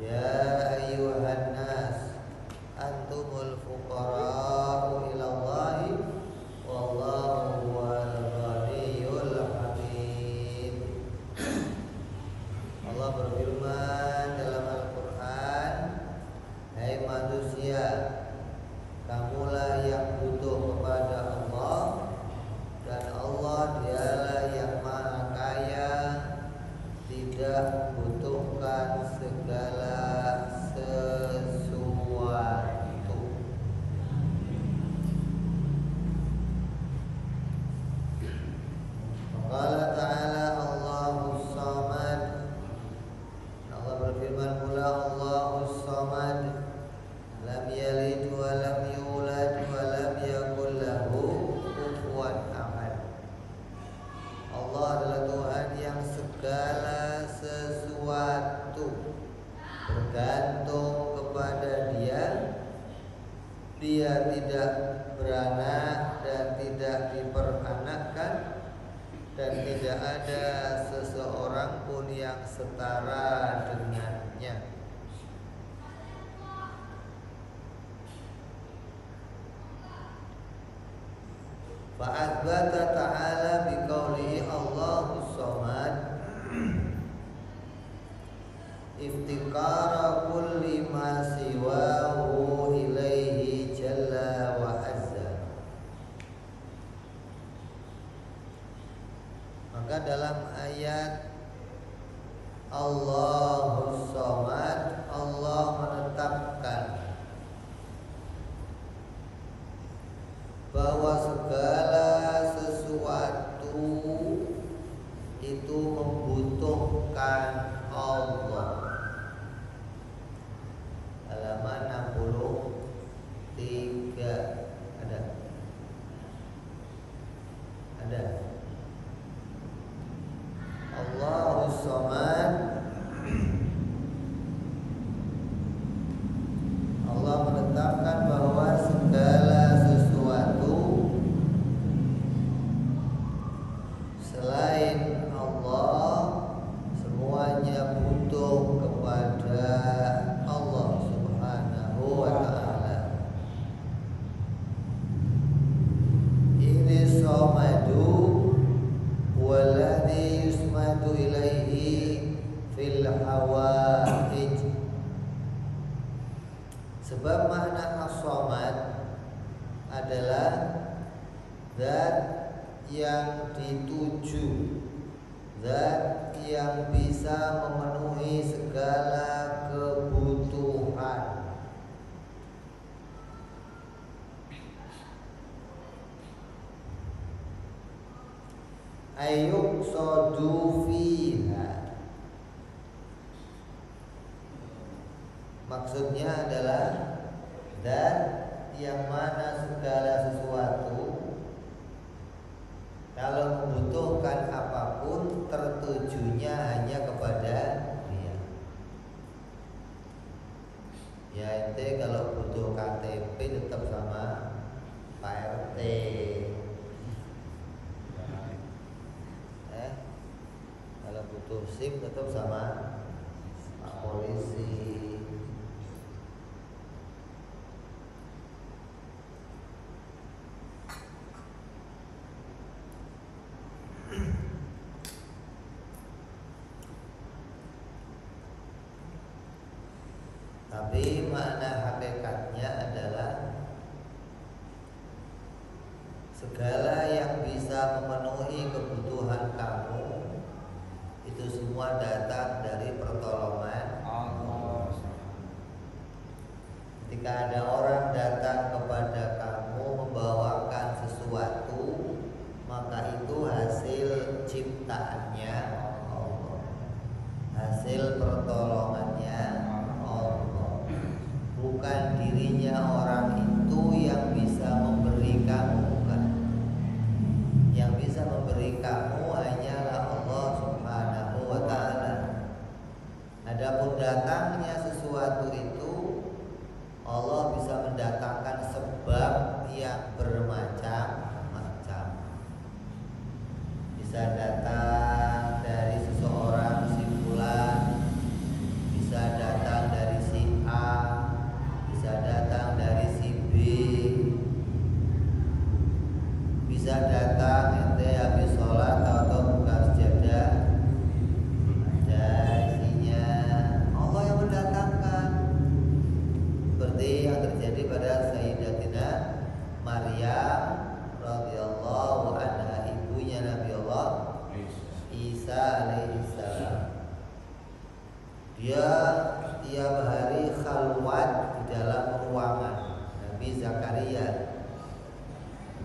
Ya ayyuhan nas antumul fuqara'u dia tidak beranak dan tidak diperanakkan, dan tidak ada seseorang pun yang setara dengannya. Fa'adzbata ta'ala biqaulihi Allahus Samad iftikara kulli ma siwahu ilaihi jalla wa azza. Maka dalam ayat Allahus Samad, Allah menetapkan bahwa segala sesuatu itu membutuhkan Allah. Halaman 63 ada Allahus Samad. Allah menetapkan bahwa segala sesuatu selain Allah semuanya butuh kepada Allah Subhanahu wa ta'ala. Ini somadu walladhi yusmadu ilaihi fil hawaij. Sebab makna as-samad adalah zat yang dituju, zat yang bisa memenuhi segala kebutuhan. Ayyuk sodu fiha, maksudnya adalah zat yang mana segala sesuatu kalau membutuhkan apapun tertujunya hanya kepada Dia. Ya ente kalau butuh KTP tetap sama Pak RT. Kalau butuh SIM tetap sama Pak Polisi. Tapi makna hakikatnya adalah segala yang bisa memenuhi kebutuhan kamu itu semua datang dari pertolongan Allah. Ketika ada orang datang kepada kamu membawakan sesuatu, maka itu hasil ciptaannya Allah, hasil pertolongannya Allah. Bukan dirinya orang itu yang bisa memberi kamu, bukan. Yang bisa memberi kamu hanyalah Allah Subhanahu wa ta'ala. Adapun datangnya sesuatu itu, Allah bisa mendatangkan sebab yang bermacam-macam. Bisa datang dari seseorang si fulan, bisa datang dari si A, bisa datang dari si B, bisa datang ente habis sholat atau buka sejadah, ada isinya Allah yang mendatangkan. Seperti yang terjadi pada Sayyidatina Maryam radhiyallahu anha, ibunya Nabi Allah Isa alaihissalam. Dia tiap hari khalwat di dalam ruangan Nabi Zakaria.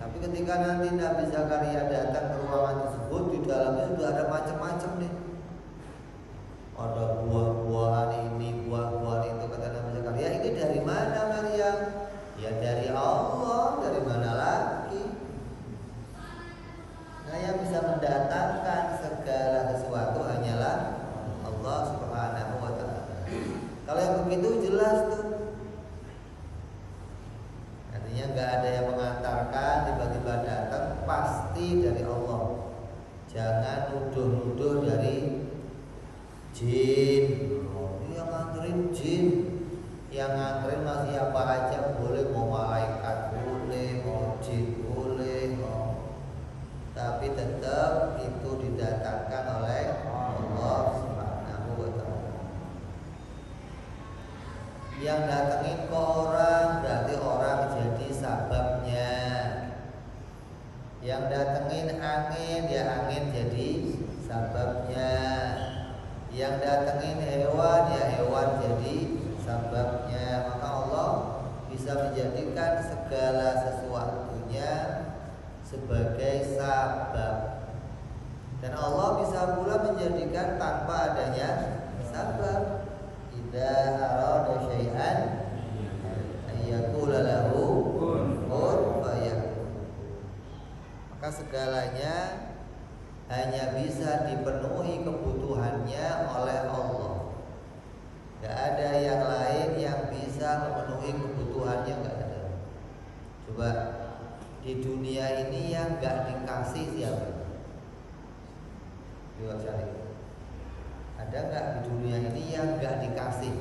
Tapi ketika nanti Nabi Zakaria datang ke ruangan tersebut, di dalamnya sudah ada macam-macam nih. Ada buah-buahan ini, buah-buahan itu. Kata Nabi Zakaria, ini dari mana Maryam? Ya dari Allah, dari mana lagi? Nah, yang bisa mendatangkan segala sesuatu hanyalah Allah Subhanahu wa ta'ala. Kalau yang begitu jelas tuh, artinya nggak ada yang mengantarkan, tiba-tiba datang, pasti dari Allah. Jangan nuduh-nuduh dari jin. Yang nganterin jin, yang nganterin masih apa aja boleh, mau malaikat boleh, mau jin boleh, tapi tetap itu didatangkan oleh Allah Subhanahu wa Ta'ala. Yang datengin ke orang berarti orang jadi sababnya. Yang datengin angin, ya angin jadi sababnya. Yang datengin hewan, ya hewan jadi sababnya. Maka Allah bisa menjadikan segala sesuatunya sebagai sabab. Dan Allah bisa pula menjadikan tanpa adanya sabab. Idza arada syai'an ayyaqula lahu kun fayakun. Maka segalanya hanya bisa dipenuhi kebutuhannya oleh Allah. Gak ada yang lain yang bisa memenuhi kebutuhannya, gak ada. Coba di dunia ini yang gak dikasih siapa? Coba cari. Ada gak di dunia ini yang gak dikasih?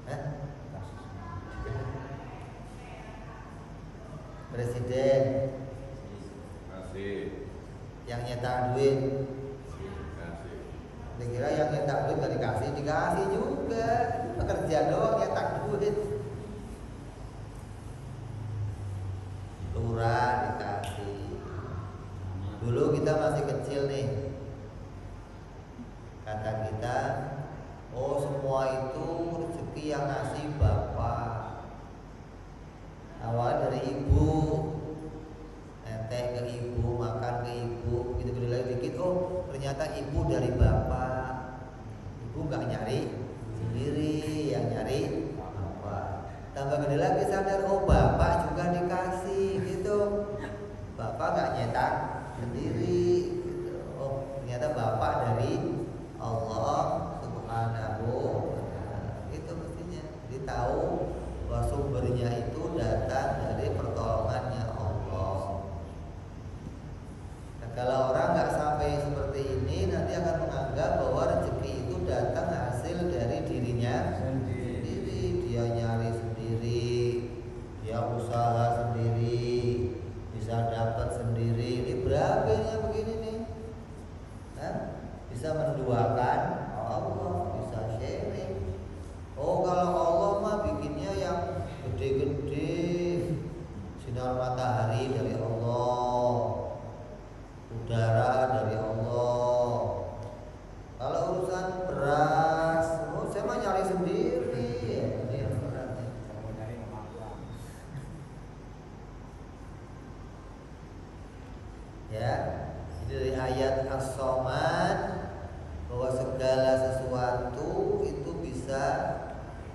Hah? Presiden kasih. Yang nyetak duit kasih. Kira yang nyetak duit gak dikasih? Dikasih juga. Pekerja doang nyetak duit. Lurah dikasih. Dulu kita masih kecil nih, kata kita, oh semua itu rezeki yang ngasih bapak. Awal dari ibu, netek ke ibu, makan ke ibu, gitu gede lagi dikit, oh ternyata ibu dari bapak. Ibu gak nyari sendiri, yang nyari bapak. Tambah gede lagi sadar, oh bapak juga dikasih, gitu. Bapak gak nyetak sendiri, gitu. Oh ternyata bapak dari Allah Subhanahu wa Ta'ala. Itu mestinya ditahu bahwa sumbernya itu datang dari pertolongannya Allah. Nah, kalau orang nggak sampai seperti ini, nanti akan menganggap bahwa rezeki itu datang hasil dari dirinya sendiri. Dia nyari sendiri, dia usaha sendiri, bisa dapat sendiri. Ini berakhirnya begini nih. Nah, bisa menduakan Allah, bisa sharing. Oh kalau Allah mah bikinnya yang gede-gede, sinar matahari dari Allah, udara dari Allah. Kalau urusan beras, oh saya mah nyari sendiri. Ya, ini dari ayat As-Somad bahwa segala sesuatu itu bisa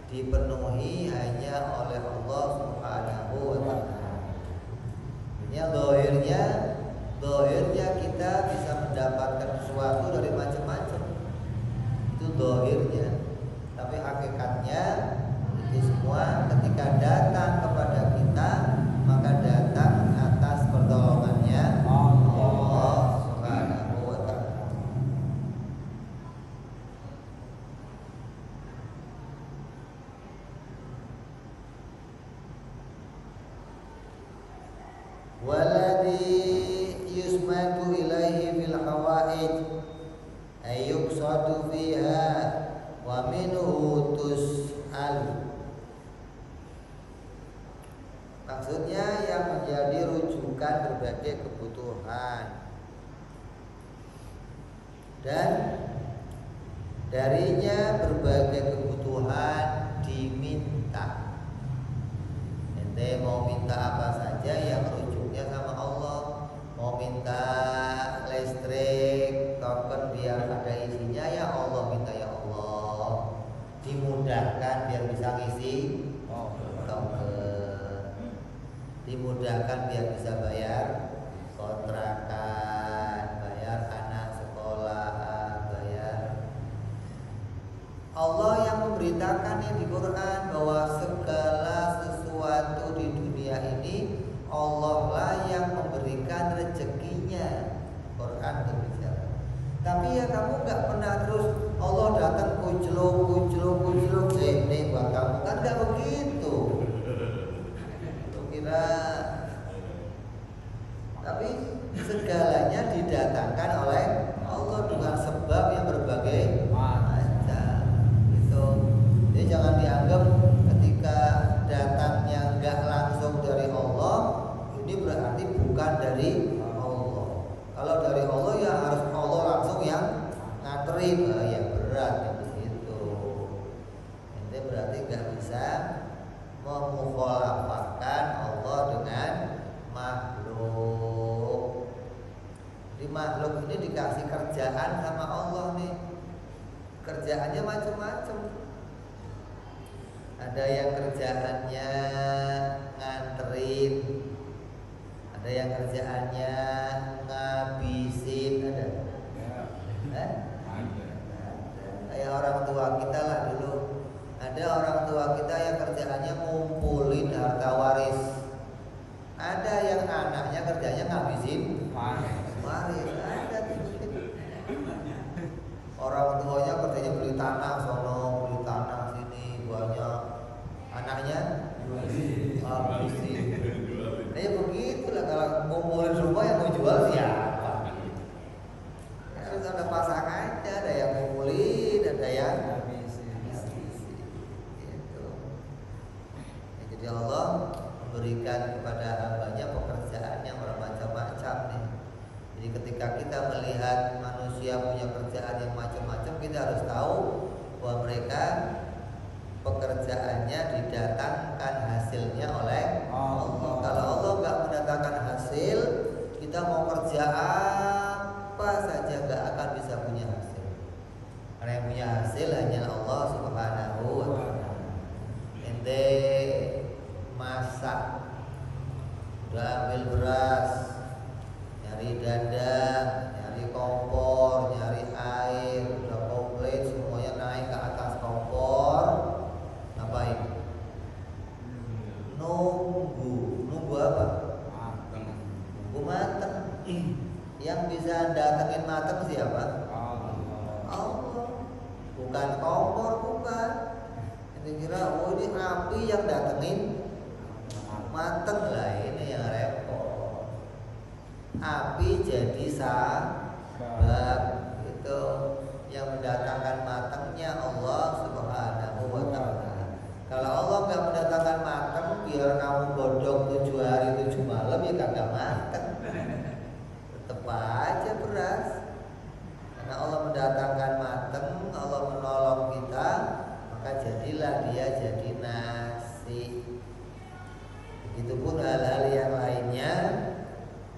dipenuhi hanya oleh Allah Subhanahu wa Ta'ala. Ini dohirnya kita bisa mendapatkan sesuatu dari macam-macam. Itu dohirnya. Tapi hakikatnya itu semua ketika datang kepada kita, maka datang atas pertolongannya Allah Subhanahu wa Ta'ala. Walladhi yusmatu ilaihi fil hawaij ayyuqsadu fiha wa minhu tus'al. Maksudnya yang menjadi rujukan berbagai kebutuhan dan darinya berbagai kebutuhan diminta. Ente mau minta apa saja yang rujuknya sama Allah. Mau minta listrik, token biar ada isinya, ya Allah minta ya Allah. Dimudahkan biar bisa ngisi token. Dimudahkan biar bisa bayar kontrakan, bayar anak sekolah, bayar. Allah yang memberitakan di Quran bahwa segala sesuatu di dunia dunia ini Allah lah yang memberikan rezekinya. Quran itu bicara. Tapi ya kamu nggak pernah terus Allah datang kujluk ini buat kamu, kan nggak begitu. Lu kira? Tapi segalanya didatangkan oleh Allah dengan sebab yang berbagai macam. Gitu. Jadi jangan dianggap ketika datangnya nggak langsung dari Allah, ini berarti bukan dari Allah. Kalau dari Allah ya harus Allah langsung yang nganterin, ya berat itu. Ini berarti nggak bisa memukhalafahkan Allah dengan makhluk. Di makhluk ini dikasih kerjaan sama Allah nih. Kerjaannya macam-macam. Ada yang kerjaannya nganterin, ada yang kerjaannya ngabisin, ada. Kayak orang tua kita lah dulu. Ada orang tua kita yang kerjaannya ngumpulin harta waris. Ada yang anaknya kerjanya ngabisin waris. Ada gitu. Orang tuanya kerjanya beli tanah sono, beli tanah sini, banyak. Anaknya ngabisin. Nah ya begitulah, kalau ngumpulin rumah yang mau jual siapa? Harus ada pasangannya, ada yang ngumpulin, ada yang ngabisin. Gitu. Ya, jadi Allah memberikan kepada hambanya pekerjaan yang bermacam-macam nih. Jadi ketika kita melihat manusia punya kerjaan yang macam-macam, kita harus tahu bahwa mereka pekerjaannya didatangkan hasilnya oleh Allah. Kalau Allah nggak mendatangkan hasil, kita mau kerja apa saja nggak akan bisa punya hasil. Karena yang punya hasil hanya Allah Subhanahu wa Ta'ala. Ente masak, udah ambil beras, nyari dadang, nyari kompor, nyari air, udah komplit semuanya naik ke atas kompor. Ngapain? Nunggu apa? Nunggu mateng. Yang bisa datengin mateng siapa? Allah. Bukan kompor, bukan. Ini kira oh ini api yang datengin mateng lah, ini yang repot. Api jadi sebab itu yang mendatangkan matangnya Allah Subhanahu wa Ta'ala. Kalau Allah nggak mendatangkan matang, biar kamu bodong 7 hari 7 malam ya kagak matang. Tetep aja beras. Karena Allah mendatangkan matang, Allah menolong kita, maka jadilah dia jadi nasi. Begitupun hal-hal yang lainnya,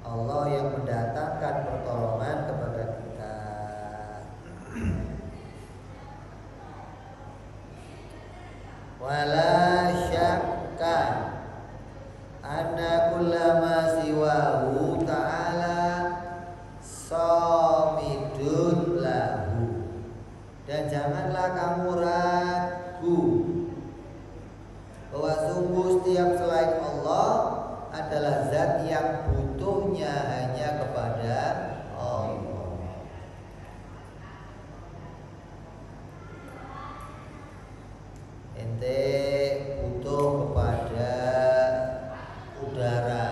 Allah yang mendatangkan pertolongan kepada kita. Wala syakka anna kullama siwahu ta'ala samidun lahu. Dan janganlah kamu ragu bahwa sungguh setiap selain Allah adalah zat yang butuhnya hanya kepada Allah. Ente butuh kepada udara,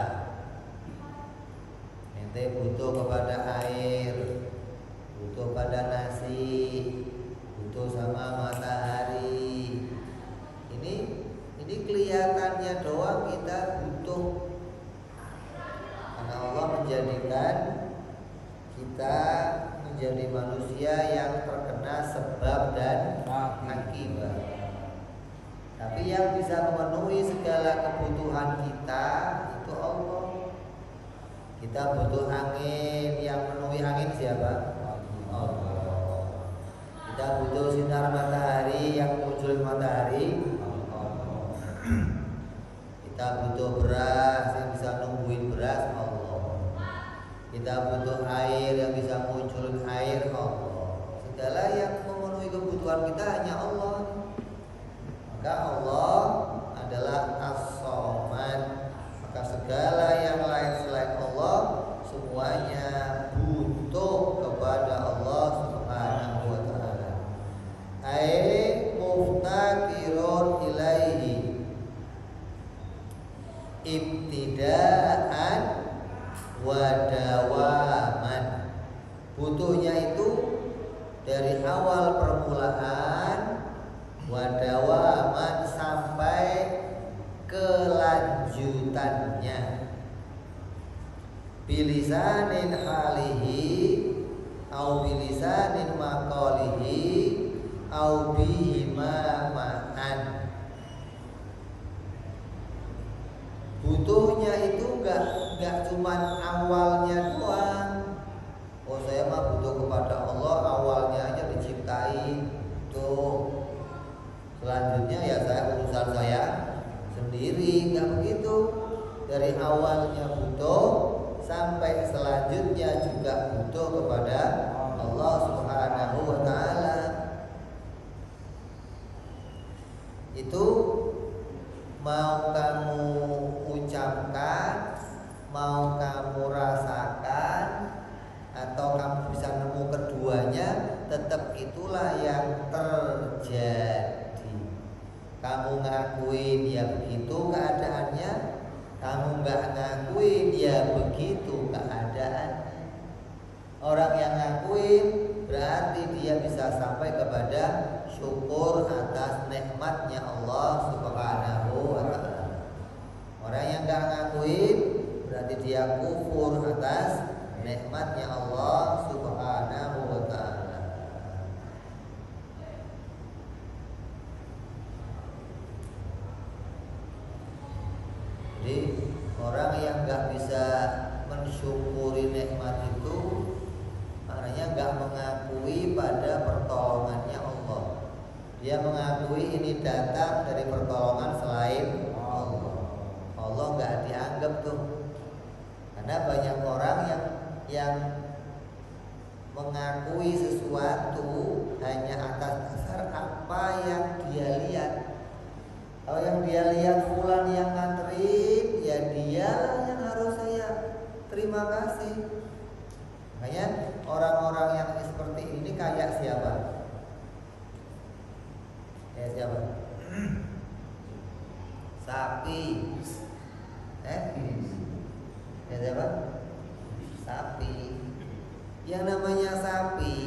ente butuh kepada air, butuh pada nasi, butuh sama matahari. Ini kelihatannya doang kita butuh. Karena Allah menjadikan kita menjadi manusia yang terkena sebab dan akibat. Tapi yang bisa memenuhi segala kebutuhan kita itu Allah. Kita butuh angin, yang memenuhi angin siapa? Allah. Kita butuh sinar matahari, yang muncul matahari. Kita butuh beras, yang bisa nungguin beras Allah. Kita butuh air, yang bisa munculin air Allah. Segala yang memenuhi kebutuhan kita hanya Allah. Maka Allah adalah As-Samad, ibtidaan wa dawaman. Butuhnya itu dari awal permulaan, wa dawaman sampai kelanjutannya. Bilisanin halihi au bilisanin maqalihi au bihima ma'an. Butuhnya itu enggak cuman awalnya doang. Oh, saya mah butuh kepada Allah, awalnya aja diciptain tuh. Selanjutnya ya saya urusan saya sendiri, enggak begitu. Dari awalnya butuh sampai selanjutnya juga butuh kepada Allah Subhanahu wa taala. Itu mau kamu ucapkan, mau kamu rasakan, atau kamu bisa nemu keduanya, tetap itulah yang terjadi. Kamu ngakuin ya begitu keadaannya, kamu nggak ngakuin ya begitu keadaannya. Orang yang ngakuin berarti dia bisa sampai kepada syukur atas nikmatnya Allah Subhanahu wa taala. Orang yang nggak ngakuin berarti dia kufur atas nikmatnya Allah Subhanahu wa taala. Jadi orang yang nggak bisa mensyukuri nikmat itu maknanya nggak mengakui pada pertolongannya Allah. Dia mengakui ini datang dari pertolongan selain Allah. Allah nggak dianggap tuh. Karena banyak orang yang mengakui sesuatu hanya atas dasar apa yang dia lihat. Kalau yang dia lihat fulan yang nganterin, ya dia yang harus saya terima kasih. Makanya orang-orang yang seperti ini kayak siapa? Kayak siapa? Sapi. Kayak siapa? Sapi. Yang namanya sapi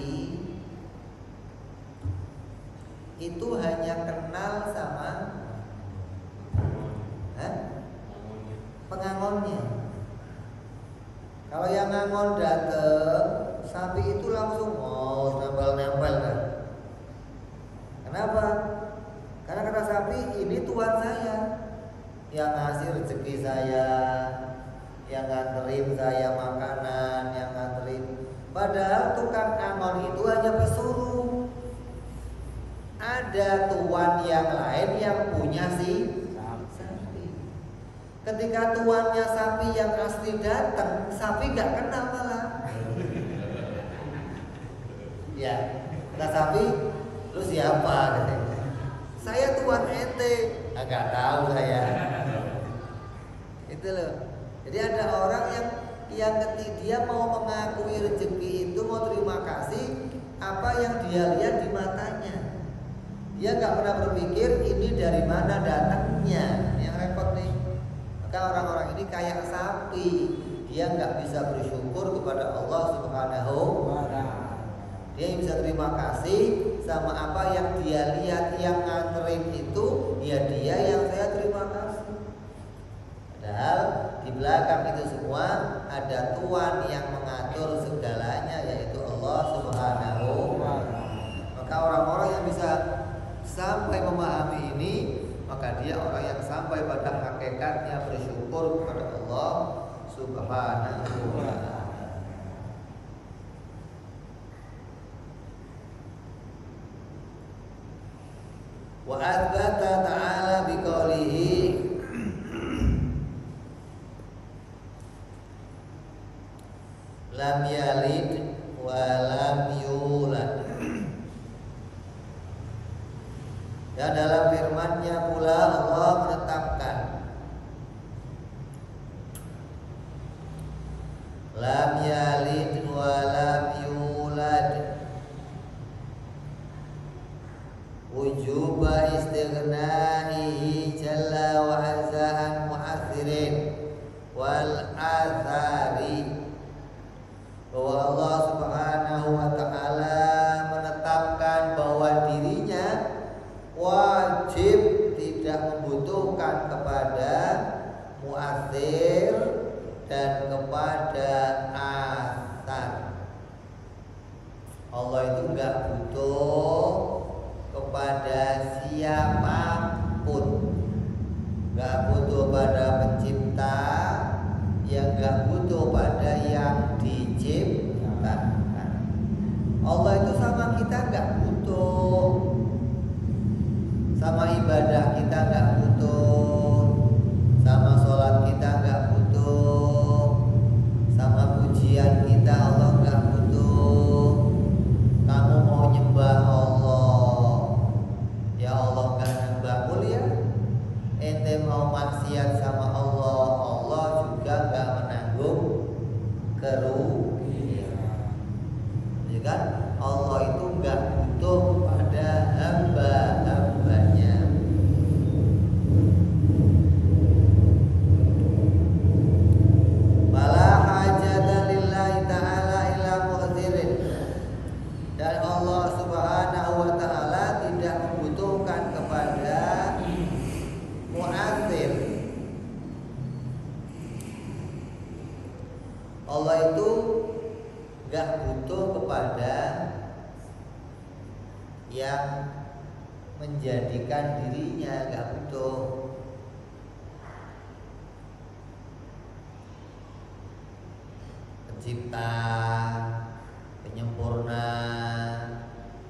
itu hanya kenal sama pengangonnya. Kalau yang ngangon dateng, sapi itu langsung nempel-nempel kan. Kenapa? Karena kata sapi, ini tuan saya yang ngasih rezeki saya, yang nganterin saya makanan, yang nganterin. Padahal tukang angon itu hanya pesuruh. Ada tuan yang lain yang punya sapi. Ketika tuannya sapi yang asli datang, sapi gak kenal malah. Ya, kata sapi, lu siapa? Katanya. Saya tuan ente. Agak tahu saya. Itu loh. Jadi ada orang yang ketika dia mau mengakui rezeki itu, mau terima kasih apa yang dia lihat di matanya. Dia nggak pernah berpikir ini dari mana datangnya. Yang repot nih. Maka orang-orang ini kayak sapi. Dia nggak bisa bersyukur kepada Allah Subhanahu wa taala. Dia bisa terima kasih sama apa yang dia lihat, yang nganterin itu, ya dia yang saya terima kasih. Padahal di belakang itu semua ada Tuhan yang mengatur segalanya, yaitu Allah Subhanahu wa taala. Maka orang-orang yang bisa sampai memahami ini, maka dia orang yang sampai pada hakikatnya bersyukur kepada Allah Subhanahu wa taala. Wa adzata ta'ala biqaulihi lam yalid wa lam yulad. Dan dalam firman-Nya pula Allah menetapkan lam yalid wa lam yulad, wujuba istighnaihi jalla wa azza an mu'athirin wal athari, bahwa Allah Subhanahu wa ta'ala menetapkan bahwa dirinya wajib tidak membutuhkan kepada mu'athir dan kepada athar. Allah itu enggak butuh kepada siapapun, enggak butuh pada pencipta, yang enggak butuh pada yang diciptakan. Allah itu sama kita enggak butuh, sama ibadah kita enggak butuh, sama sholat kita enggak butuh, sama pujian kita Allah enggak butuh. Kamu mau nyembah Allah, ya Allah enggak nyembah mulia. Ente mau maksiat sama Allah, Allah juga enggak menanggung kerugian. Ya kan? Allah itu enggak butuh pada hamba-hambanya. Fala hajata lillahi ta'ala ila mu'athirin, dan Allah Subhanahu wa ta'ala tidak membutuhkan kepada mu'athir. Allah itu gak butuh kepada yang menjadikan dirinya, gak butuh. Pencipta, penyempurna,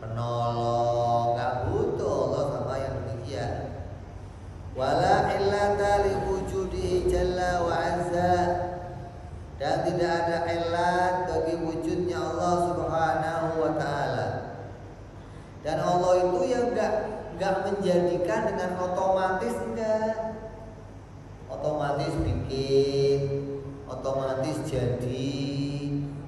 penolong, gak butuh Allah sama yang demikian. Wala illata li wujudihi jalla wa azza, dan tidak ada illat bagi wujudnya Allah Subhanahu wa ta'ala. Dan Allah itu yang enggak menjadikan dengan otomatis, enggak. Otomatis bikin, otomatis jadi,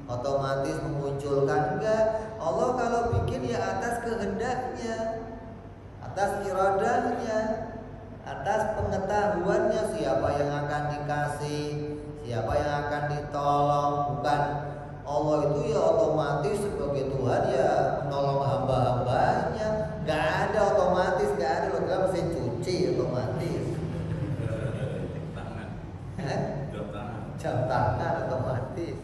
otomatis memunculkan, enggak. Allah kalau bikin ya atas kehendaknya, atas iradahnya, atas pengetahuannya siapa yang akan dikasih, siapa yang akan ditolong. Bukan Allah itu ya otomatis sebagai Tuhan ya menolong hamba-hambanya. Gak ada otomatis, gak ada. Lo kira mesin cuci otomatis, jam tangan otomatis.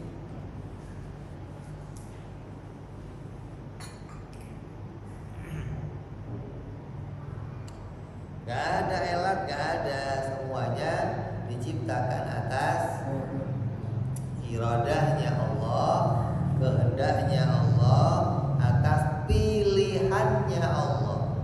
Gak ada elat, gak ada. Semuanya diciptakan atas iradahnya Allah, kehendaknya Allah, atas pilihannya Allah.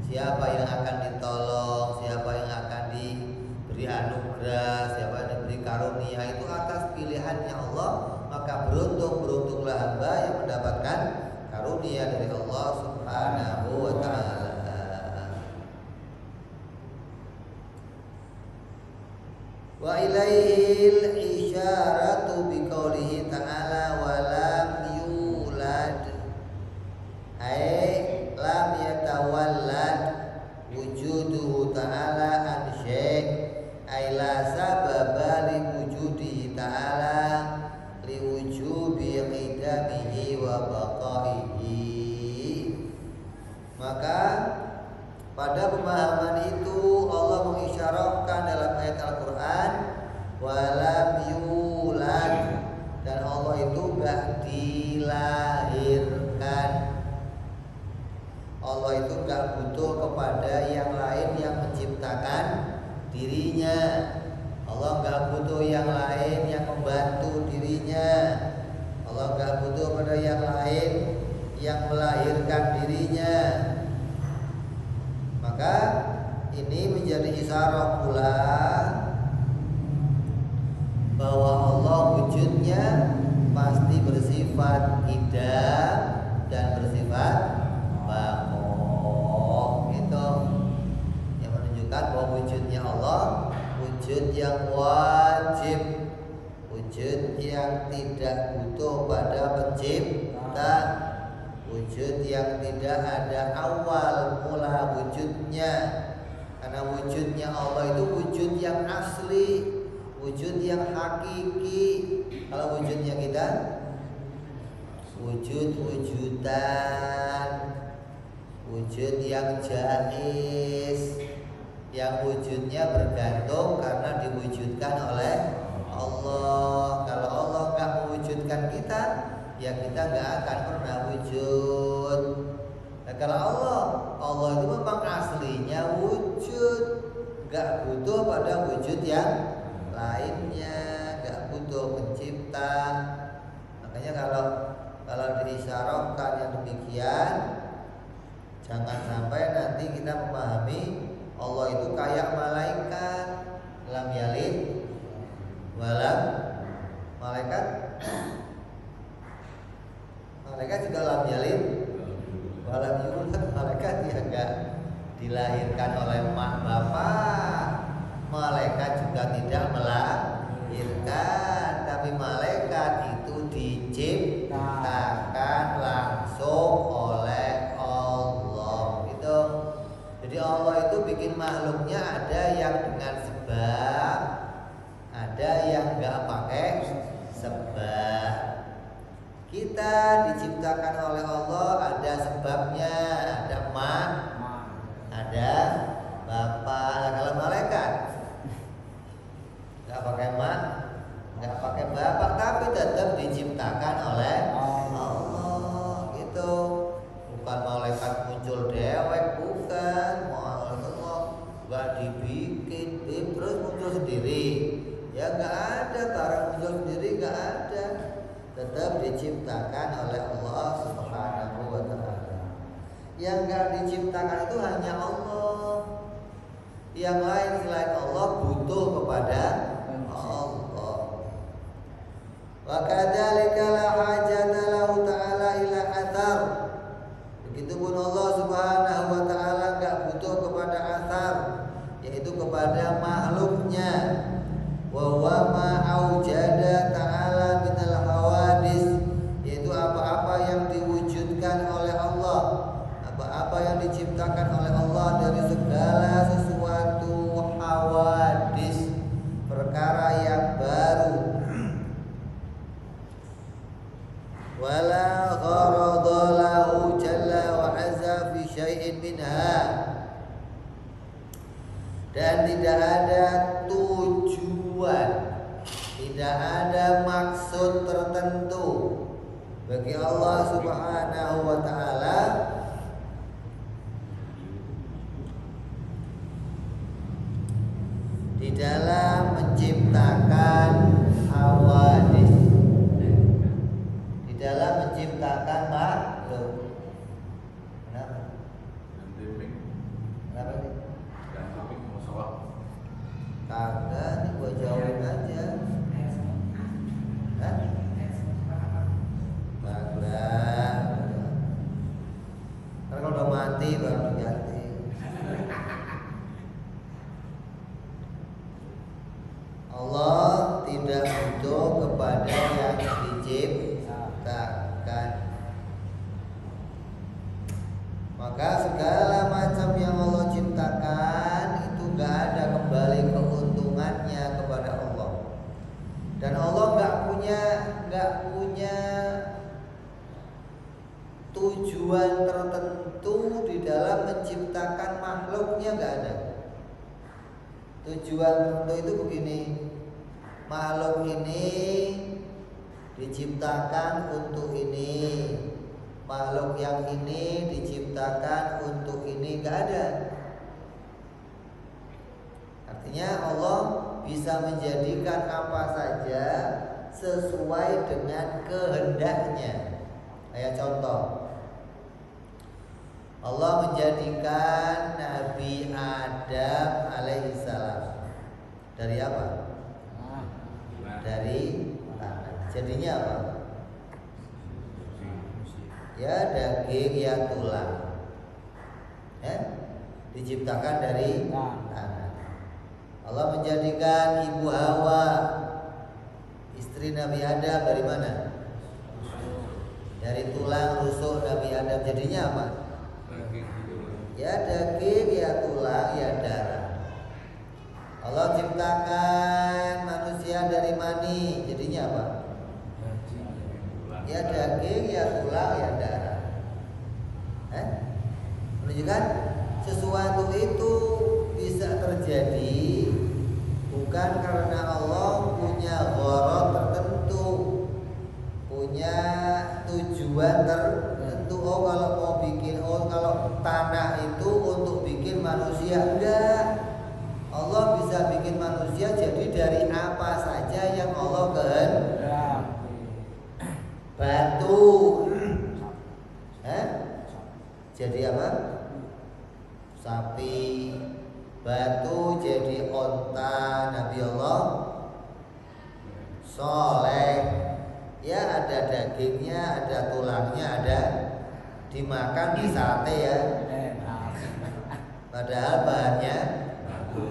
Siapa yang akan ditolong, siapa yang akan diberi anugerah, siapa yang diberi karunia, itu atas pilihannya Allah. Maka beruntunglah hamba yang mendapatkan karunia dari Allah Subhanahu wa ta'ala. Wa ilaihil isyaratu biqaulihi ta'ala wa lam yulad, ay lam yatawallad wujuduhu ta'ala an syai', ay la sababa li wujudihi ta'ala li wujubi qidamihi wa baqaihi. Maka pada pemahaman itu Allah mengisyarahkan dalam ayat Al-Quran walam yulad, dan Allah itu gak dilahirkan. Allah itu gak butuh kepada yang lain yang menciptakan dirinya. Allah gak butuh yang lain yang membantu dirinya. Allah gak butuh pada yang lain yang melahirkan dirinya. Maka ini menjadi isyarat pula bahwa Allah wujudnya pasti bersifat idam dan bersifat baqo. Itu yang menunjukkan bahwa wujudnya Allah wujud yang wajib, wujud yang tidak butuh pada pencipta, wujud yang tidak ada awal mula wujudnya, Karena wujudnya Allah itu wujud yang asli, wujud yang hakiki. Kalau wujudnya kita wujud-wujudan, wujud yang jaiz, yang wujudnya bergantung karena diwujudkan oleh Allah. Kalau Allah nggak mewujudkan kita, ya kita nggak akan pernah wujud. Nah, kalau Allah itu memang aslinya wujud, nggak butuh pada wujud yang lainnya, nggak butuh pencipta. Makanya kalau diisyaratkan yang demikian, jangan sampai nanti kita memahami Allah itu kayak malaikat, lam yalid walam malaikat juga lam yalid walam yulad. Malaikat ya enggak dilahirkan oleh mak bapak, malaikat juga tidak melahirkan, tapi malaikat itu diciptakan langsung oleh Allah. Gitu. Jadi Allah itu bikin makhluknya ada yang dengan sebab, ada yang enggak pakai sebab. Kita diciptakan oleh Allah ada sebabnya, ada mak, ada bapak. Nah, kalau malaikat enggak pakai mak, enggak pakai bapak, tapi tetap diciptakan oleh Allah. Gitu. Bukan malaikat muncul dewek, bukan. Malaikat enggak dibikin, terus muncul sendiri. Ya enggak ada, barang muncul sendiri enggak ada. Tetap diciptakan oleh Allah Subhanahu wa ta'ala. Yang enggak diciptakan itu hanya Allah. Yang lain selain Allah butuh kepada Allah. Wa kadzalika la hajata lahu ta'ala ila athar. Begitupun Allah Subhanahu wa ta'ala enggak butuh kepada athar, yaitu kepada makhluknya. Wa huwa ma aujada ta'ala minal hawadis, yaitu apa-apa yang diwujudkan oleh Allah, apa-apa yang diciptakan oleh Allah dari segala sesuatu hawadis, perkara yang baru. Wala gharada lahu jalla wa azza fi syai'in minha, dan tidak ada tujuan, tidak ada maksud tertentu bagi Allah Subhanahu wa ta'ala di dalam menciptakan hawadis, di dalam menciptakan makhluk. Kenapa? Kenapa nih? Kagak, nih gua jauhin aja. Hah? Kagak. Karena kalau udah mati baru diganti. Allah tidak butuh kepada yang diciptakan. Maka segala macam yang Allah ciptakan itu gak ada kembali keuntungannya kepada Allah. Dan Allah gak punya tujuan tertentu di dalam menciptakan makhluknya, gak ada. Tujuan tertentu itu begini, makhluk ini diciptakan untuk ini, makhluk yang ini diciptakan untuk ini, gak ada. Artinya Allah bisa menjadikan apa saja sesuai dengan kehendaknya. Kayak contoh, Allah menjadikan Nabi Adam alaihissalam dari apa? Dari tanah. Jadinya apa? Ya daging, ya tulang. Ya, diciptakan dari tanah. Allah menjadikan Ibu Hawa, istri Nabi Adam, dari mana? Dari tulang rusuk Nabi Adam. Jadinya apa? Ya daging, ya tulang, ya darah. Allah ciptakan manusia dari mani, jadinya apa? Ya daging, ya tulang, ya darah. Menunjukkan sesuatu itu bisa terjadi bukan karena Allah punya gharad tertentu, punya tujuan tertentu. Oh kalau mau bikin, kalau tanah itu untuk bikin manusia, enggak. Allah bisa bikin manusia jadi dari apa saja yang Allah kehendaki. Batu, jadi apa? Sapi. Batu jadi onta Nabi Allah Soleh. Ya ada dagingnya, ada tulangnya, ada dimakan di sate ya. Padahal bahannya batu.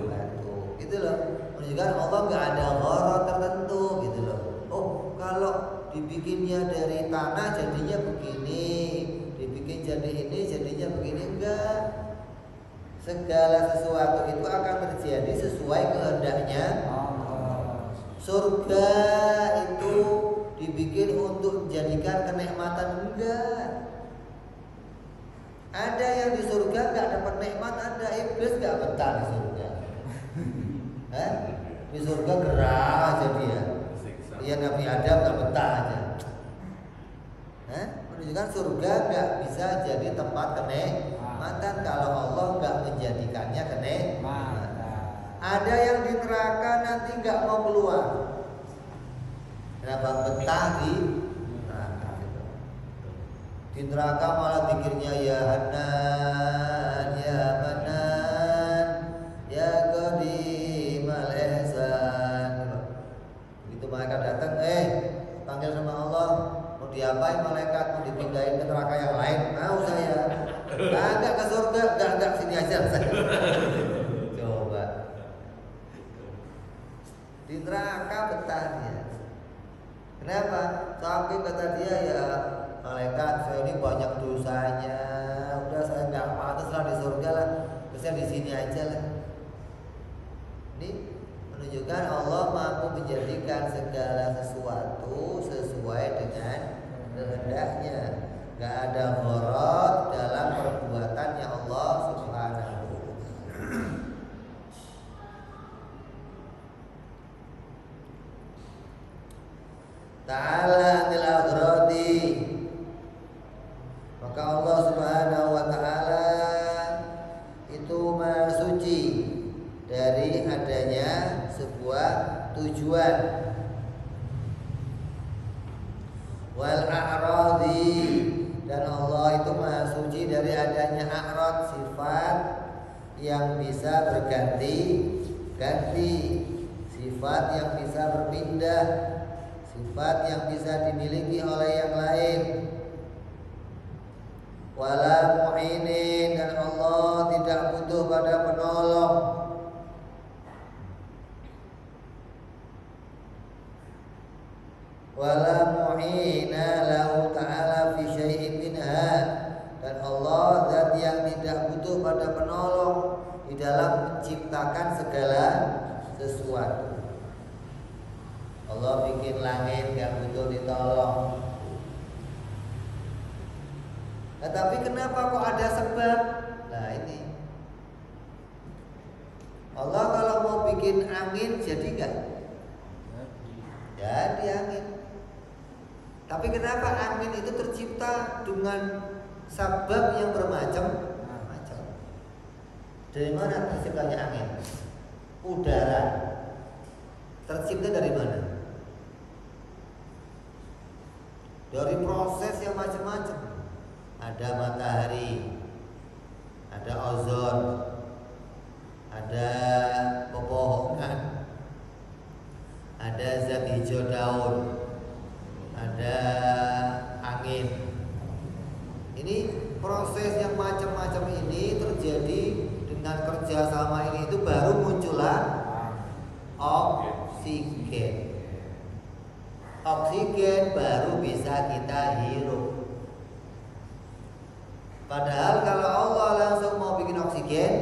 Gitu loh. Menunjukkan Allah nggak ada gharad tertentu gitu loh. Oh kalau dibikinnya dari tanah jadinya begini, dibikin jadi ini jadinya begini, enggak. Segala sesuatu itu akan terjadi sesuai kehendaknya. Surga itu dibikin untuk menjadikan kenikmatan, enggak. Ada yang di surga enggak dapat nikmat, ada iblis enggak betah di surga. Di surga gerah aja dia. Dia Nabi Adam enggak betah aja. Menunjukkan surga enggak bisa jadi tempat kenikmatan kalau Allah enggak menjadikannya kenikmatan. Ada yang di neraka nanti enggak mau keluar. Kenapa? Betah di neraka. Di neraka malah pikirnya ya Hanan, ya Manan, ya Qadimal Ihsan. Begitu malaikat datang, panggil sama Allah, mau diapain malaikat? Mau dipindahin ke neraka yang lain? Mau saya. Enggak ke surga, enggak sini aja. Coba. Di neraka betah dia. Kenapa? Sampai kata dia ya malaikat, saya ini banyak dosanya. Udah saya nggak pantas lah di surga lah. Terus saya di sini aja lah. Ini menunjukkan Allah mampu menjadikan segala sesuatu sesuai dengan kehendaknya. Gak ada gharad dalam perbuatannya Allah Subhanahu. Ta'ala anil aghradi. Maka Allah Subhanahu wa taala itu maha suci dari adanya sebuah tujuan. Wal a'radi, dan Allah itu maha suci dari adanya a'rad, sifat yang bisa berganti-ganti, sifat yang bisa berpindah, sifat yang bisa dimiliki oleh yang lain. Wala mu'inin, dan Allah tidak butuh pada penolong. Wala mu'ina lahu ta'ala fi syai'in minha, dan Allah zat yang tidak butuh pada penolong di dalam menciptakan segala sesuatu. Allah bikin langit gak butuh ditolong. Nah, tapi kenapa kok ada sebab? Nah ini Allah kalau mau bikin angin jadi gak? Jadi angin. Tapi kenapa angin itu tercipta dengan sebab yang bermacam-macam? Dari mana terciptanya angin? Udara. Tercipta dari mana? Dari proses yang macam-macam. Ada matahari, ada ozon, ada pepohonan, ada zat hijau daun, ada angin. Ini proses yang macam-macam ini terjadi dengan kerjasama ini, itu baru muncullah oksigen. Oksigen baru bisa kita hirup. Padahal kalau Allah langsung mau bikin oksigen,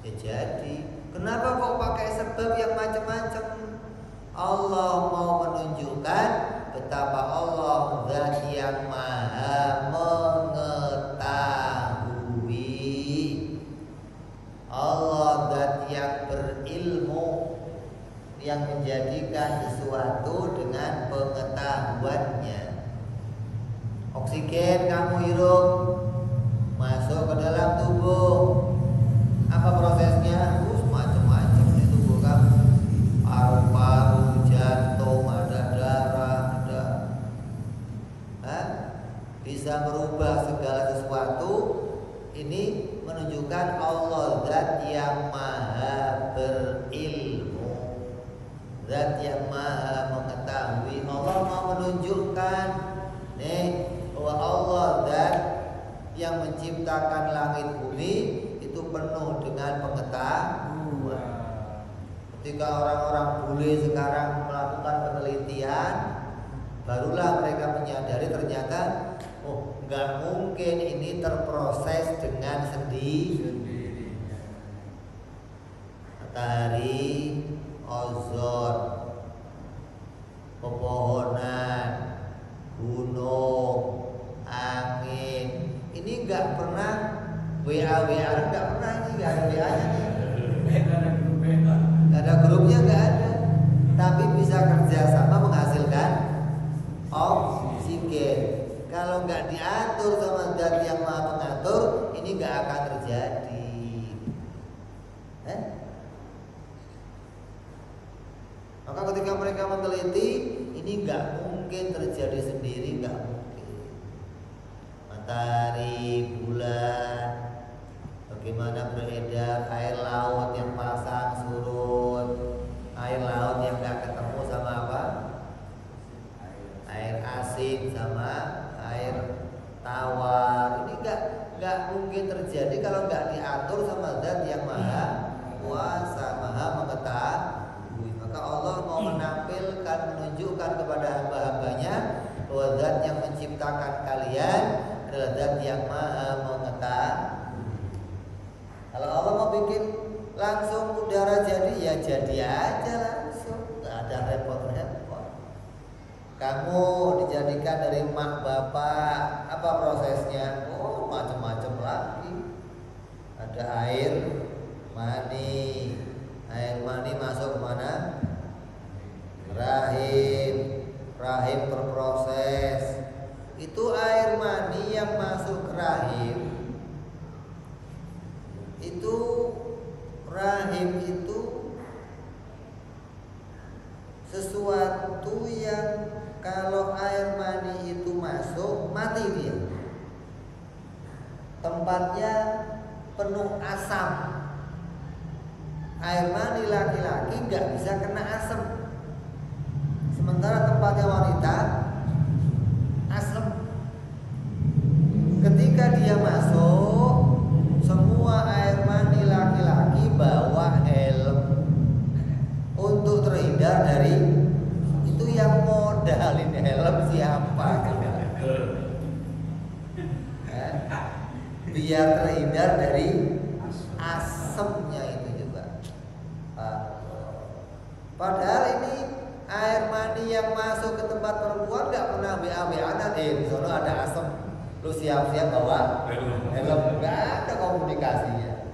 ya jadi Kenapa kok pakai sebab yang macam-macam? Allah mau menunjukkan betapa Allah zat yang maha mengetahui. Allah zat yang berilmu, yang menjadikan sesuatu dengan pengetahuannya. Oksigen kamu hirup masuk ke dalam tubuh. Apa prosesnya? Macam-macam di tubuh kamu. Paru-paru, jantung, ada darah, bisa merubah segala sesuatu. Ini menunjukkan Allah zat yang maha berilmu, zat yang maha mengetahui. Allah mau menunjukkan bahwa Allah zat yang menciptakan langit bumi itu penuh dengan pengetahuan. Ketika orang-orang bule sekarang melakukan penelitian, barulah mereka menyadari ternyata nggak mungkin ini terproses dengan sendirinya. Matahari, ozon, pepohonan, gunung, angin, ini nggak pernah WA-WA, nggak pernah, ini nggak ada WA-nya nih. Gak ada grupnya, gak ada. Tapi bisa kerjasama menghasilkan oksigen. Kalau nggak diatur sama zat yang maha pengatur, ini nggak akan terjadi. Maka ketika mereka meneliti, ini nggak mungkin terjadi sendiri, nggak mungkin. Matahari, bulan, bagaimana beredar, air laut yang pasang surut, air laut yang nggak ketemu sama apa? Air asin sama air tawar. Ini nggak mungkin terjadi kalau nggak diatur sama zat yang maha kuasa, maha mengetahui. Maka Allah mau menampilkan, menunjukkan kepada hamba-hambanya bahwa zat yang menciptakan kalian adalah zat yang maha mengetahui. Kalau Allah mau bikin langsung udara jadi, ya jadi aja langsung, nggak ada repot-repot. Kamu dijadikan dari mak bapak, apa prosesnya? Macam-macam lagi. Ada air mani masuk mana? Rahim berproses. Itu air mani yang masuk ke rahim. Itu rahim itu sesuatu yang kalau air mani itu masuk, mati dia. Tempatnya penuh asam. Air mani laki-laki nggak bisa kena asam. Sementara tempatnya wanita asam. Ketika dia masuk, semua air mani laki-laki bawa helm untuk terhindar dari itu. Yang modalin helm siapa? Biar terhindar dari asemnya itu juga. Padahal ini air mani yang masuk ke tempat perempuan nggak pernah WA-WA-an. Di sono ada asem, lu siap-siap bawa helm. Nggak ada komunikasinya.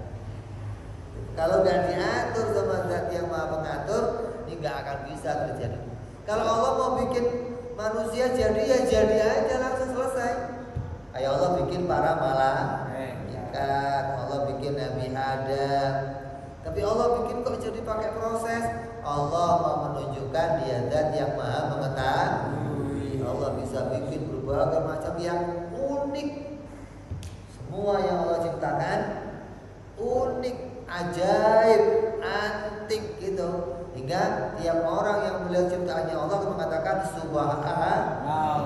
Kalau nggak diatur sama zat yang maha pengatur, ini nggak akan bisa terjadi. Kalau Allah mau bikin manusia jadi, ya jadi aja langsung selesai. Kayak Allah bikin para malaikat, Allah bikin Nabi Adam. Tapi Allah bikin kok jadi pakai proses. Allah mau menunjukkan dia zat yang maha mengetahui. Allah bisa bikin berbagai macam yang unik. Semua yang Allah ciptakan unik, ajaib, antik gitu. Hingga tiap orang yang melihat ciptaannya Allah mengatakan subhanallah.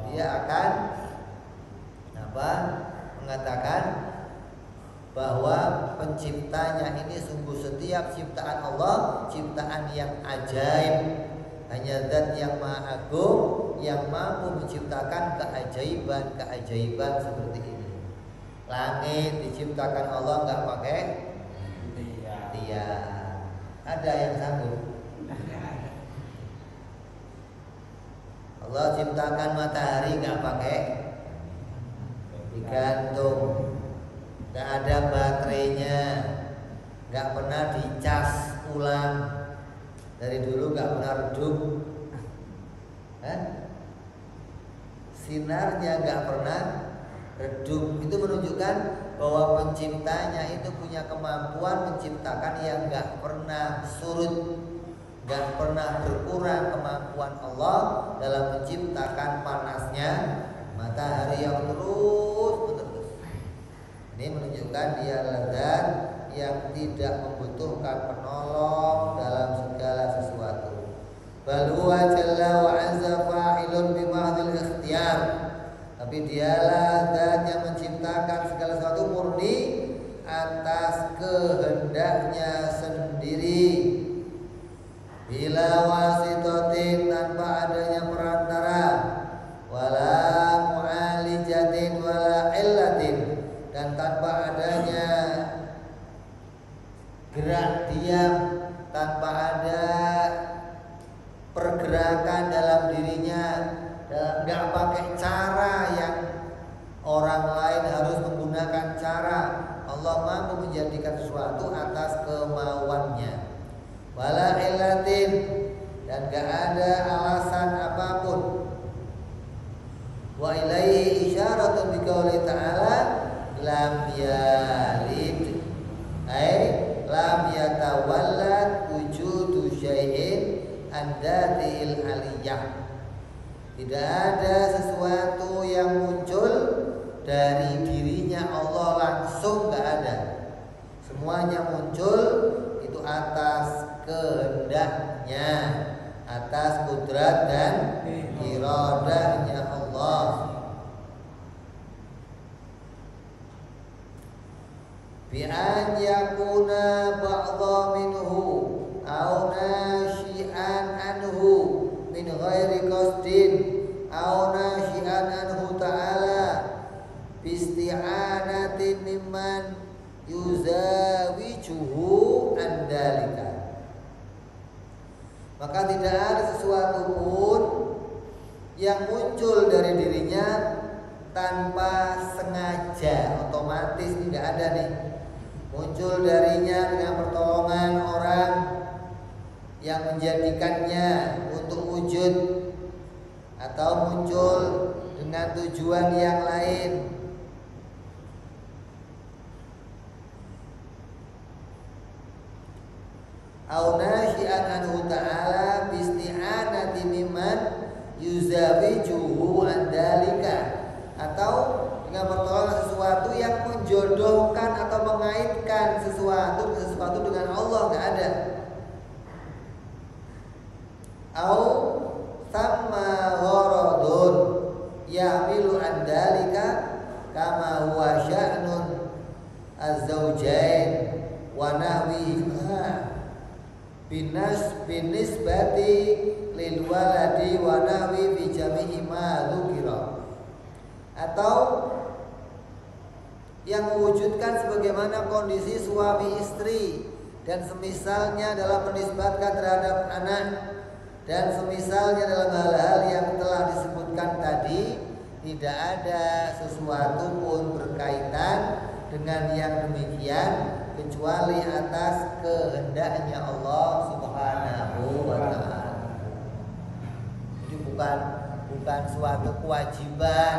Dia akan mengatakan bahwa penciptanya ini sungguh setiap ciptaan Allah ciptaan yang ajaib. Hanya zat yang maha agung yang mampu menciptakan keajaiban seperti ini. Langit diciptakan Allah nggak pakai Ya, ada yang sanggup. Allah ciptakan matahari nggak pakai digantung, nggak ada baterainya, nggak pernah dicas ulang, dari dulu nggak pernah redup, sinarnya nggak pernah redup. Itu menunjukkan bahwa penciptanya itu punya kemampuan menciptakan yang nggak pernah surut, nggak pernah berkurang kemampuan Allah dalam menciptakan panasnya matahari yang terus menerus. Ini menunjukkan dia zat yang tidak membutuhkan penolong dalam segala sesuatu. Bal huwa jalla wa azza fa'ilun bi mahdhil ikhtiyar. Tapi dialah zat yang menciptakan segala sesuatu murni atas kehendaknya sendiri. Bila wasitotin, tanpa adanya perantara, wala mu'alijatin wala illatin, dan tanpa adanya gerak diam, tanpa ada pergerakan dalam dirinya, nggak pakai cara yang orang lain harus menggunakan cara. Allah mampu menjadikan sesuatu atas kemauannya. Wala illatin, dan gak ada alasan apapun. Wa ilaihi isyaratun biqauli ta'ala lam yalid, ay lam yatawallad wujudu syai'in an dhatil aliyah. Tidak ada sesuatu yang muncul dari dirinya Allah langsung, gak ada. Semuanya muncul itu atas kehendaknya, atas kudrat dan iradahnya Allah. Bi an yakuna ba'dha minhu aw nashi'an anhu min ghairi qasdin aw nashi'an anhu ta'ala bi isti'anatin mimman yuzawijuhu andalika. Maka tidak ada sesuatu pun yang muncul dari dirinya tanpa sengaja, otomatis tidak ada nih. Muncul darinya dengan pertolongan orang yang menjadikannya untuk wujud, atau muncul dengan tujuan yang lain. Au nashi'an anhu ta'ala bi isti'anati mimman yuzawijuhu andalika, atau dengan pertolongan sesuatu yang menjodohkan atau mengaitkan sesuatu dengan Allah, enggak ada. Au thamma gharadun ya'milu andalika kama huwa sya'nun az-zawjain wa nahwihima binisbati lil waladi wa nahwi fi jami'i ma dzukira, atau yang mewujudkan sebagaimana kondisi suami istri dan semisalnya dalam menisbatkan terhadap anak, dan semisalnya dalam hal-hal yang telah disebutkan tadi. Tidak ada sesuatu pun berkaitan dengan yang demikian kecuali atas kehendaknya Allah Subhanahu wa ta'ala. Jadi bukan suatu kewajiban.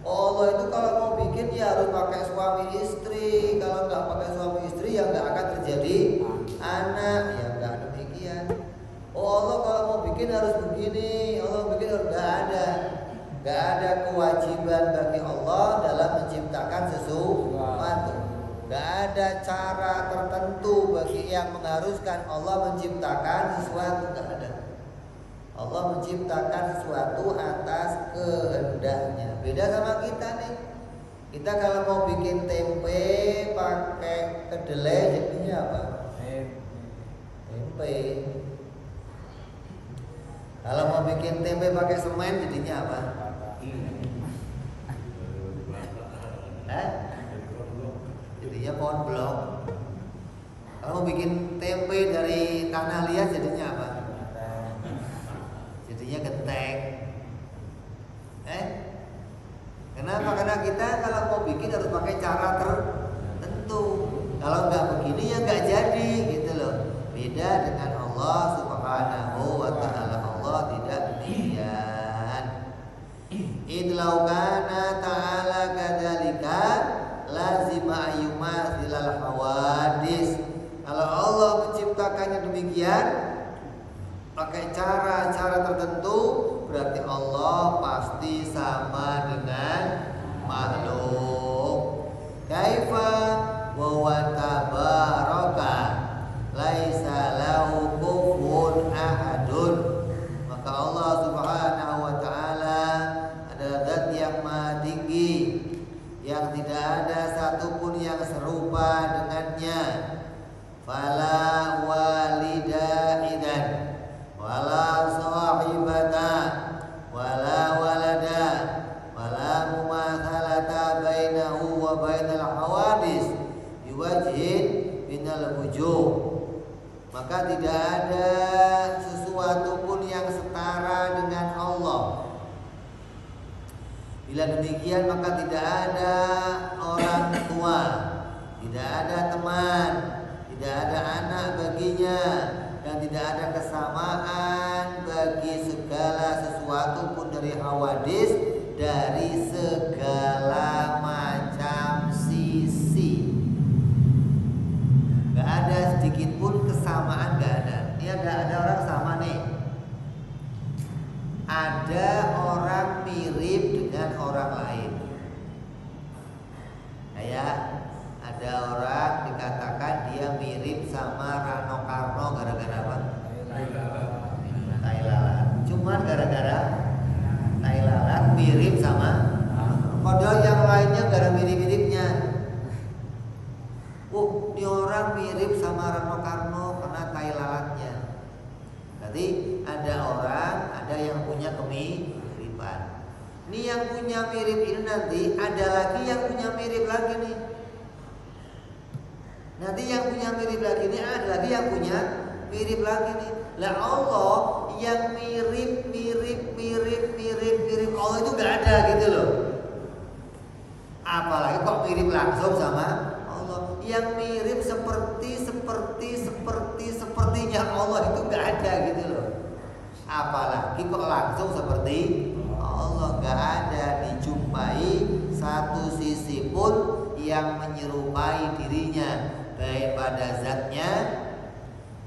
Allah itu kalau mau bikin ya harus pakai suami istri. Kalau nggak pakai suami istri ya nggak akan terjadi anak. Ya nggak demikian. Allah kalau mau bikin harus begini. Allah bikin harus nggak ada kewajiban bagi Allah dalam menciptakan sesuatu. Gak ada cara tertentu bagi yang mengharuskan Allah menciptakan sesuatu, gak ada. Allah menciptakan sesuatu atas kehendaknya. Beda sama kita nih. Kita kalau mau bikin tempe pakai kedelai jadinya apa? Tempe. Kalau mau bikin tempe pakai semen jadinya apa? Jadinya pohon blok. Kalau mau mau bikin tempe dari tanah liat jadinya apa? Jadinya genteng. Kenapa? Karena kita kalau mau bikin harus pakai cara tertentu. Kalau nggak begini ya nggak jadi gitu loh. Beda dengan Allah Subhanahu wa ta'ala. Allah tidak demikian. Idlau kana ta'ala kadzalika lazima ayyumathilal hawadis. Kalau Allah menciptakannya demikian pakai cara-cara tertentu, berarti Allah pasti sama dengan makhluk. Kaifa wa huwa tabaraka laisa lahu kufuwan ahadun. Maka Allah Subhanahu wa ta'ala adalah zat yang maha tinggi, yang tidak ada satupun yang serupa dengannya. Fala walida idan wala sahibata wala walada wala mumathalata bainahu wa bainal hawadis biwajhin minal wujuh. Maka tidak ada sesuatu pun yang setara dengan Allah. Bila demikian maka tidak ada orang tua, tidak ada teman, tidak ada anak baginya, dan tidak ada kesamaan bagi segala sesuatu pun dari hawadis, dari segala macam sisi. Gak ada sedikit pun kesamaan, gak ada. Ini ada orang sama nih. Ada orang mirip dengan orang lain. Kayak ada orang dikatakan dia mirip sama Rano Karno gara-gara apa? Tai lalat. Cuman gara-gara tai lalat mirip sama, padahal yang lainnya gak ada mirip-miripnya. Ini orang mirip sama Rano Karno karena tai lalatnya. Berarti ada orang, ada yang punya kemiripan. Ini yang punya mirip ini nanti ada lagi yang punya mirip lagi nih. Nanti yang punya mirip lagi nih ada lagi yang punya mirip lagi nih. Lah Allah yang mirip Allah itu gak ada gitu loh. Apalagi kok mirip langsung sama Allah. Yang mirip sepertinya Allah itu gak ada gitu loh. Apalagi kok langsung seperti Allah, gak ada dijumpai satu sisi pun yang menyerupai dirinya, baik pada zatnya,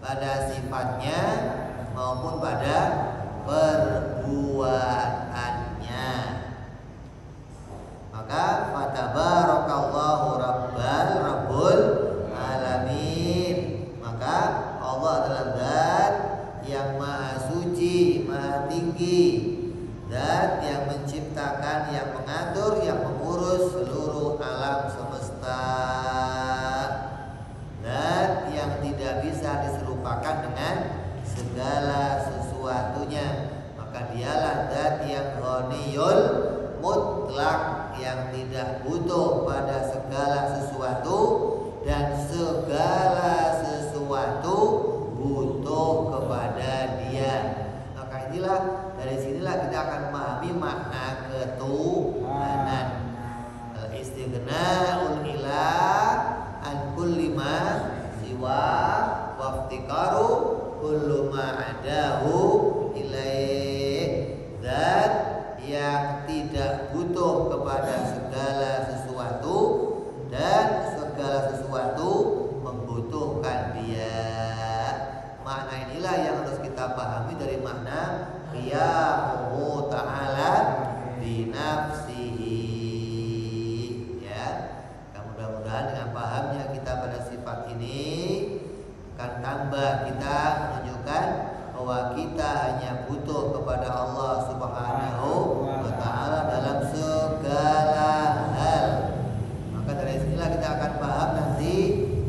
pada sifatnya, maupun pada perbuatannya. Maka fatabarakallahu rabbul alamin. Maka Allah adalah zat yang maha suci, maha tinggi, zat yang menciptakan, yang mengatur, yang mengurus seluruh alam semesta, zat yang tidak bisa diserupakan dengan segala sesuatunya. Maka dialah zat yang ghaniyul mutlak, yang tidak butuh pada segala sesuatu, dan segala sesuatu butuh kepada Dia. Maka inilah, dari sinilah kita akan memahami makna ketuhanan. Istighna'ul ilah an kulli ma siwa waftiqaru kullu ma adahu ilaih. Zat yang tidak butuh kepada segala sesuatu dan segala sesuatu membutuhkan Dia. Makna inilah yang harus kita pahami dari makna qiyamuhu ta'ala binafsihi. Ya, mudah-mudahan dengan pahamnya kita pada sifat ini akan tambah kita menunjukkan bahwa kita hanya butuh kepada Allah Subhanahu wa ta'ala dalam segala hal. Maka dari sinilah kita akan paham nanti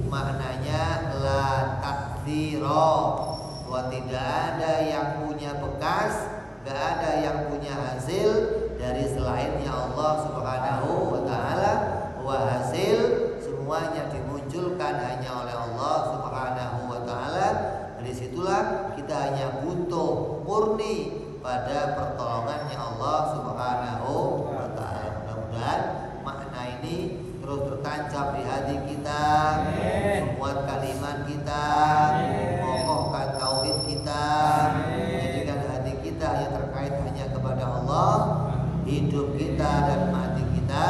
maknanya la taktsira, bahwa tidak ada yang punya bekas, gak ada yang punya hasil dari selainnya Allah Subhanahu wa ta'ala. Bahwa hasil semuanya dimunculkan hanya oleh Allah Subhanahu hanya butuh murni pada pertolongannya Allah Subhanahu wa ta'ala. Mudah-mudahan makna ini terus tertancap di hati kita, membuat kalimat kita, mengokohkan tauhid kita, menjadikan hati kita yang terkait hanya kepada Allah, hidup kita dan mati kita,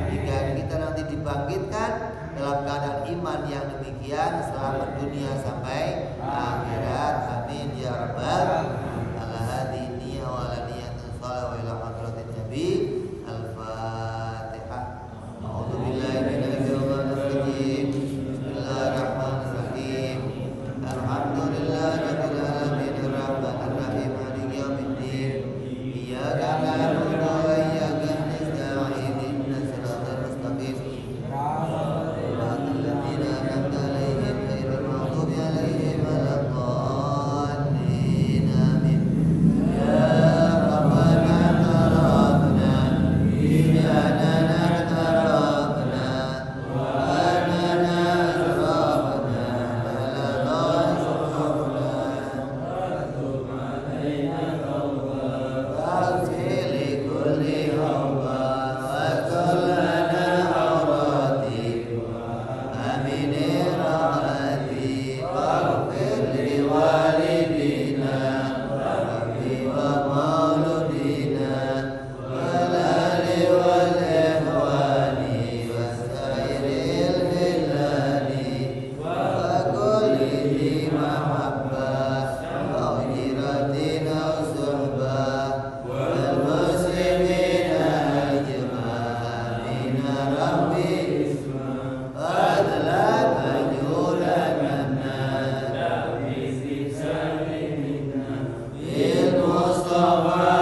hingga kita nanti dibangkitkan dalam keadaan iman yang demikian selama dunia sampai akhirat. Amin ya rabbal alamin. Wa ala niyatin shalah wa ila hadratin nabi. Al-Fatihah. A'udzu billahi minasy syaithanir rajim. Bismillahirrahmanirrahim. Alhamdulillahirabbil alamin arrahmanir rahim maliki yaumiddin. Iyyaka na'budu wa iyyaka nasta'in. Ihdinas siratal mustaqim. Mustafa